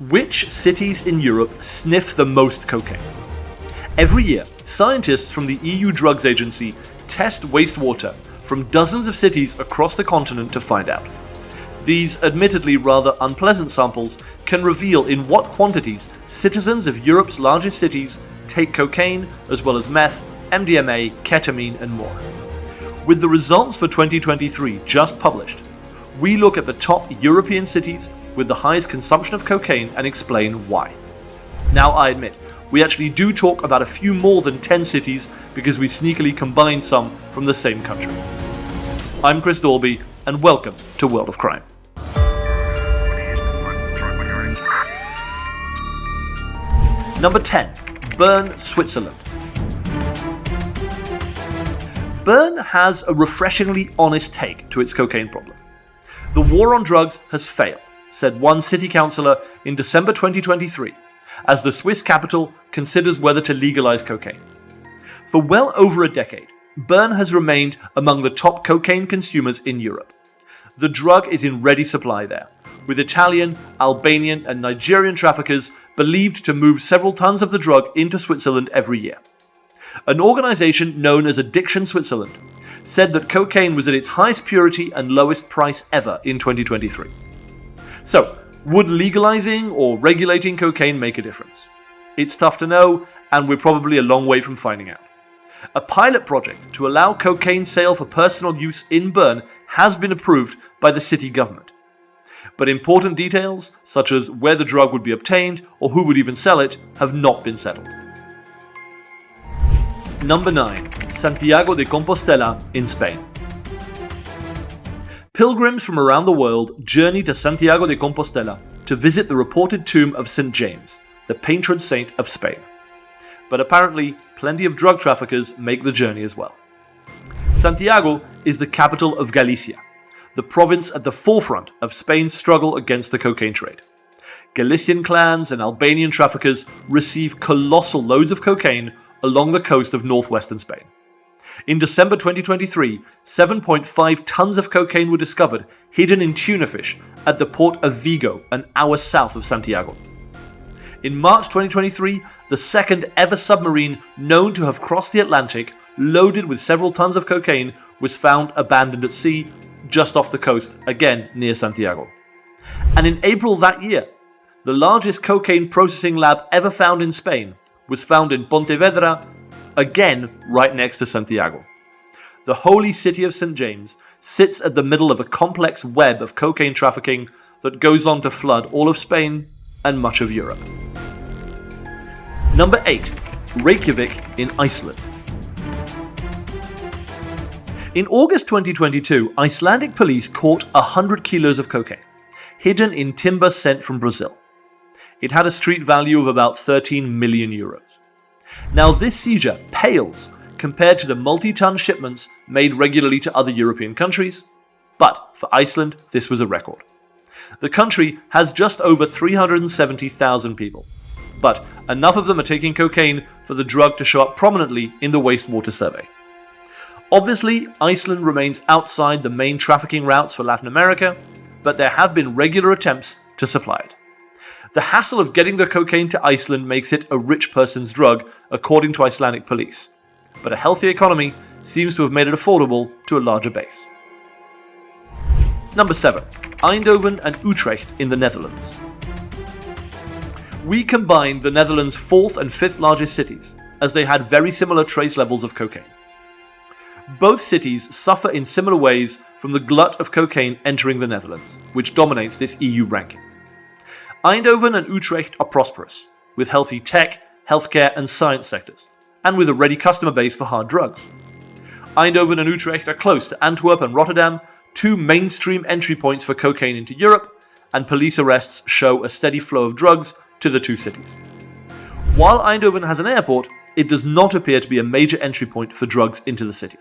Which cities in Europe sniff the most cocaine? Every year, scientists from the EU Drugs Agency test wastewater from dozens of cities across the continent to find out. These admittedly rather unpleasant samples can reveal in what quantities citizens of Europe's largest cities take cocaine as well as meth, MDMA, ketamine and more. With the results for 2023 just published, we look at the top European cities with the highest consumption of cocaine and explain why. Now I admit, we actually do talk about a few more than 10 cities because we sneakily combined some from the same country. I'm Chris Dolby and welcome to World of Crime. Number 10. Bern, Switzerland. Bern has a refreshingly honest take to its cocaine problem. The war on drugs has failed, said one city councillor in December 2023, as the Swiss capital considers whether to legalize cocaine. For well over a decade, Bern has remained among the top cocaine consumers in Europe. The drug is in ready supply there, with Italian, Albanian and Nigerian traffickers believed to move several tons of the drug into Switzerland every year. An organization known as Addiction Switzerland said that cocaine was at its highest purity and lowest price ever in 2023. So, would legalizing or regulating cocaine make a difference? It's tough to know, and we're probably a long way from finding out. A pilot project to allow cocaine sale for personal use in Bern has been approved by the city government. But important details, such as where the drug would be obtained or who would even sell it, have not been settled. Number 9. Santiago de Compostela in Spain. Pilgrims from around the world journey to Santiago de Compostela to visit the reported tomb of St. James, the patron saint of Spain. But apparently, plenty of drug traffickers make the journey as well. Santiago is the capital of Galicia, the province at the forefront of Spain's struggle against the cocaine trade. Galician clans and Albanian traffickers receive colossal loads of cocaine along the coast of northwestern Spain. In December 2023, 7.5 tons of cocaine were discovered hidden in tuna fish at the port of Vigo, an hour south of Santiago. In March 2023, the second ever submarine known to have crossed the Atlantic, loaded with several tons of cocaine, was found abandoned at sea, just off the coast, again near Santiago. And in April that year, the largest cocaine processing lab ever found in Spain was found in Pontevedra, again right next to Santiago. The holy city of St. James sits at the middle of a complex web of cocaine trafficking that goes on to flood all of Spain and much of Europe. Number 8. Reykjavik in Iceland. In August 2022, Icelandic police caught 100 kilos of cocaine, hidden in timber sent from Brazil. It had a street value of about 13 million euros. Now this seizure pales compared to the multi-ton shipments made regularly to other European countries, but for Iceland this was a record. The country has just over 370,000 people, but enough of them are taking cocaine for the drug to show up prominently in the wastewater survey. Obviously, Iceland remains outside the main trafficking routes for Latin America, but there have been regular attempts to supply it. The hassle of getting the cocaine to Iceland makes it a rich person's drug, according to Icelandic police. But a healthy economy seems to have made it affordable to a larger base. Number 7. Eindhoven and Utrecht in the Netherlands. We combined the Netherlands' 4th and 5th largest cities, as they had very similar trace levels of cocaine. Both cities suffer in similar ways from the glut of cocaine entering the Netherlands, which dominates this EU ranking. Eindhoven and Utrecht are prosperous, with healthy tech, healthcare and science sectors, and with a ready customer base for hard drugs. Eindhoven and Utrecht are close to Antwerp and Rotterdam, two mainstream entry points for cocaine into Europe, and police arrests show a steady flow of drugs to the two cities. While Eindhoven has an airport, it does not appear to be a major entry point for drugs into the city.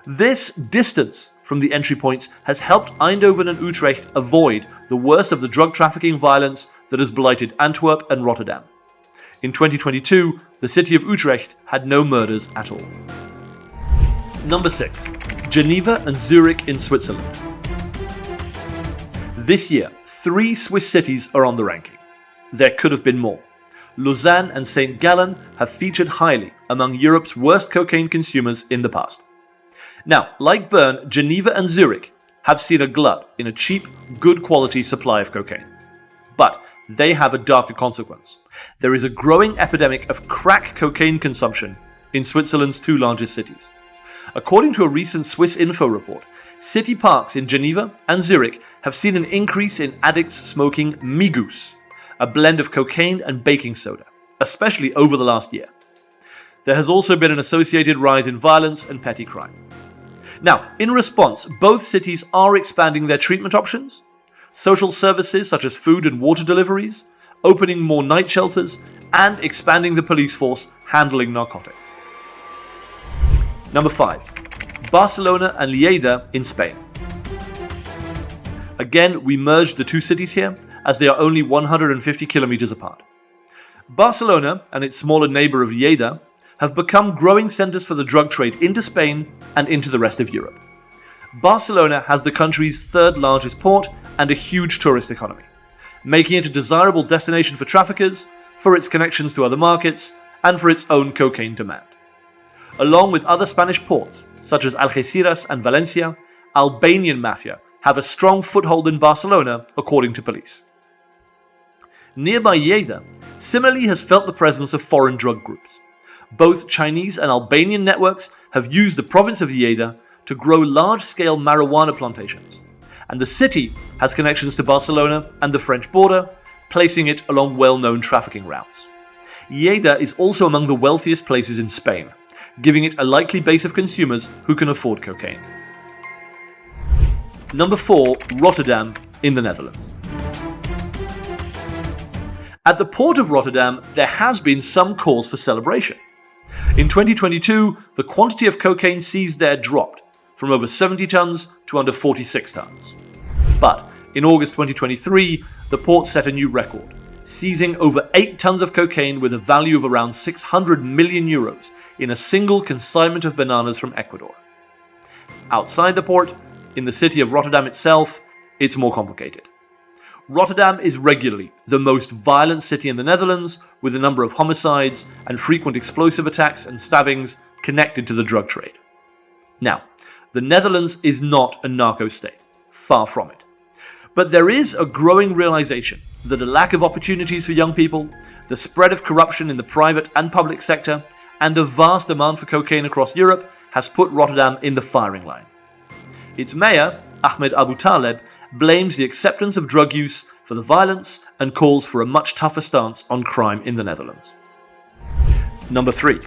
This distance from the entry points has helped Eindhoven and Utrecht avoid the worst of the drug trafficking violence that has blighted Antwerp and Rotterdam. In 2022, the city of Utrecht had no murders at all. Number 6. Geneva and Zurich in Switzerland. This year, 3 Swiss cities are on the ranking: there could have been more. Lausanne and St. Gallen have featured highly among Europe's worst cocaine consumers in the past. Now, like Bern, Geneva and Zurich have seen a glut in a cheap, good quality supply of cocaine. But they have a darker consequence. There is a growing epidemic of crack cocaine consumption in Switzerland's two largest cities. According to a recent Swiss Info report, city parks in Geneva and Zurich have seen an increase in addicts smoking migus, a blend of cocaine and baking soda, especially over the last year. There has also been an associated rise in violence and petty crime. Now, in response, both cities are expanding their treatment options, social services such as food and water deliveries, opening more night shelters, and expanding the police force handling narcotics. Number 5. Barcelona and Lleida in Spain. Again, we merged the two cities here, as they are only 150 kilometers apart. Barcelona and its smaller neighbor of Lleida have become growing centers for the drug trade into Spain and into the rest of Europe. Barcelona has the country's third largest port and a huge tourist economy, making it a desirable destination for traffickers, for its connections to other markets, and for its own cocaine demand. Along with other Spanish ports, such as Algeciras and Valencia, Albanian mafia have a strong foothold in Barcelona, according to police. Nearby Lleida similarly has felt the presence of foreign drug groups. Both Chinese and Albanian networks have used the province of Lleida to grow large-scale marijuana plantations, and the city has connections to Barcelona and the French border, placing it along well-known trafficking routes. Lleida is also among the wealthiest places in Spain, giving it a likely base of consumers who can afford cocaine. Number 4. Rotterdam in the Netherlands. At the port of Rotterdam, there has been some cause for celebration. In 2022, the quantity of cocaine seized there dropped from over 70 tons to under 46 tons. But in August 2023, the port set a new record, seizing over 8 tons of cocaine with a value of around 600 million euros in a single consignment of bananas from Ecuador. Outside the port, in the city of Rotterdam itself, it's more complicated. Rotterdam is regularly the most violent city in the Netherlands, with a number of homicides and frequent explosive attacks and stabbings connected to the drug trade. Now, the Netherlands is not a narco state, far from it. But there is a growing realization that a lack of opportunities for young people, the spread of corruption in the private and public sector, and a vast demand for cocaine across Europe has put Rotterdam in the firing line. Its mayor, Ahmed Abu Taleb, blames the acceptance of drug use for the violence and calls for a much tougher stance on crime in the Netherlands. Number 3.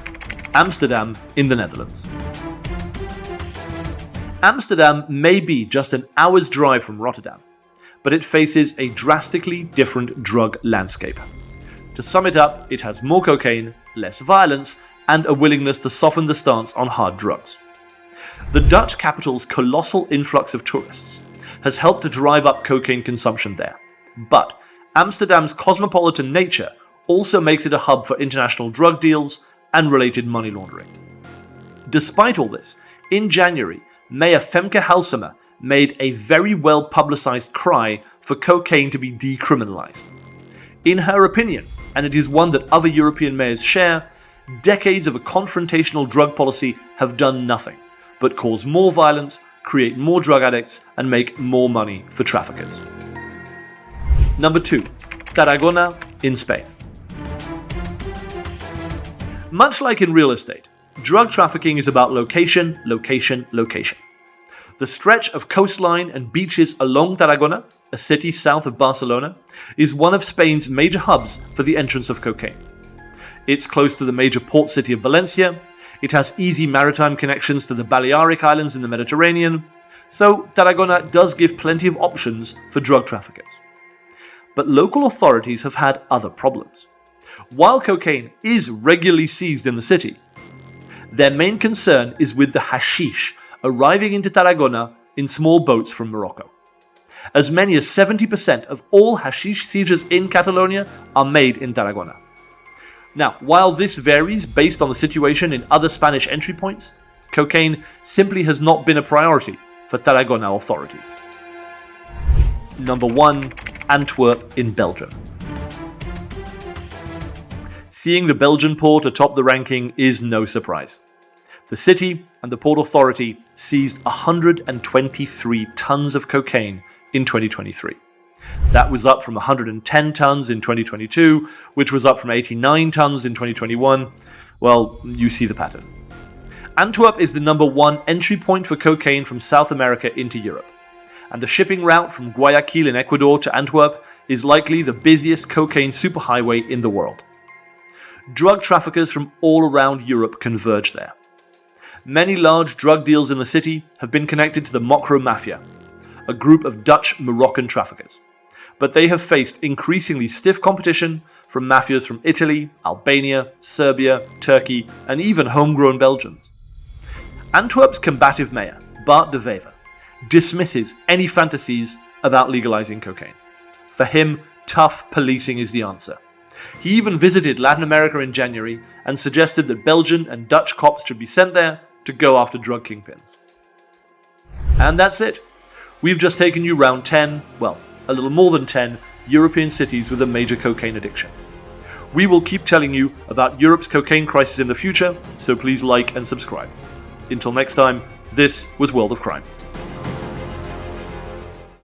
Amsterdam in the Netherlands. Amsterdam may be just an hour's drive from Rotterdam, but it faces a drastically different drug landscape. To sum it up, it has more cocaine, less violence, and a willingness to soften the stance on hard drugs. The Dutch capital's colossal influx of tourists has helped to drive up cocaine consumption there. But Amsterdam's cosmopolitan nature also makes it a hub for international drug deals and related money laundering. Despite all this, in January, Mayor Femke Halsema made a very well-publicized cry for cocaine to be decriminalized. In her opinion, and it is one that other European mayors share, decades of a confrontational drug policy have done nothing but cause more violence, create more drug addicts, and make more money for traffickers. Number 2. Tarragona in Spain. Much like in real estate, drug trafficking is about location, location, location. The stretch of coastline and beaches along Tarragona, a city south of Barcelona, is one of Spain's major hubs for the entrance of cocaine. It's close to the major port city of Valencia. It has easy maritime connections to the Balearic Islands in the Mediterranean, so Tarragona does give plenty of options for drug traffickers. But local authorities have had other problems. While cocaine is regularly seized in the city, their main concern is with the hashish arriving into Tarragona in small boats from Morocco. As many as 70% of all hashish seizures in Catalonia are made in Tarragona. Now, while this varies based on the situation in other Spanish entry points, cocaine simply has not been a priority for Tarragona authorities. Number 1. Antwerp in Belgium. seeing the Belgian port atop the ranking is no surprise. The city and the Port Authority seized 123 tons of cocaine in 2023. That was up from 110 tons in 2022, which was up from 89 tons in 2021. Well, you see the pattern. Antwerp is the #1 entry point for cocaine from South America into Europe, and the shipping route from Guayaquil in Ecuador to Antwerp is likely the busiest cocaine superhighway in the world. Drug traffickers from all around Europe converge there. Many large drug deals in the city have been connected to the Mokro mafia, a group of Dutch Moroccan traffickers, but they have faced increasingly stiff competition from mafias from Italy, Albania, Serbia, Turkey, and even homegrown Belgians. Antwerp's combative mayor, Bart de Wever, dismisses any fantasies about legalizing cocaine. For him, tough policing is the answer. He even visited Latin America in January and suggested that Belgian and Dutch cops should be sent there to go after drug kingpins. And that's it. We've just taken you round 10, well, a little more than 10, European cities with a major cocaine addiction. We will keep telling you about Europe's cocaine crisis in the future, so please like and subscribe. Until next time, this was World of Crime.